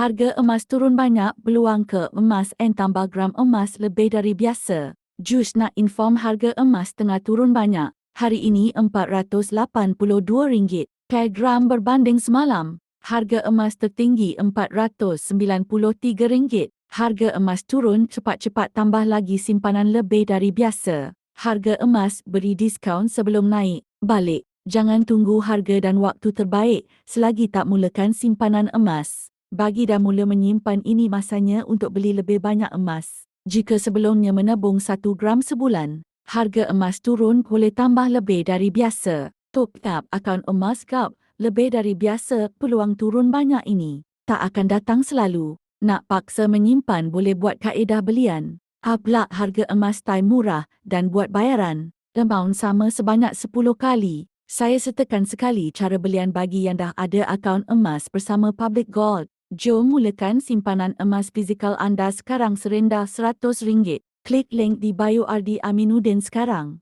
Harga emas turun banyak, peluang ke emas and tambah gram emas lebih dari biasa. Jus nak inform harga emas tengah turun banyak. Hari ini RM482 per gram berbanding semalam. Harga emas tertinggi RM493. Harga emas turun cepat-cepat tambah lagi simpanan lebih dari biasa. Harga emas beri diskaun sebelum naik balik. Jangan tunggu harga dan waktu terbaik selagi tak mulakan simpanan emas. Bagi dah mula menyimpan, ini masanya untuk beli lebih banyak emas. Jika sebelumnya menabung 1 gram sebulan, harga emas turun boleh tambah lebih dari biasa. Top up akaun emas GAP lebih dari biasa, peluang turun banyak ini tak akan datang selalu. Nak paksa menyimpan boleh buat kaedah belian. Ablak harga emas time murah dan buat bayaran. Amount sama sebanyak 10 kali. Saya sertakan sekali cara belian bagi yang dah ada akaun emas bersama Public Gold. Jom mulakan simpanan emas fizikal anda sekarang serendah RM100. Klik link di bio RD Aminuddin sekarang.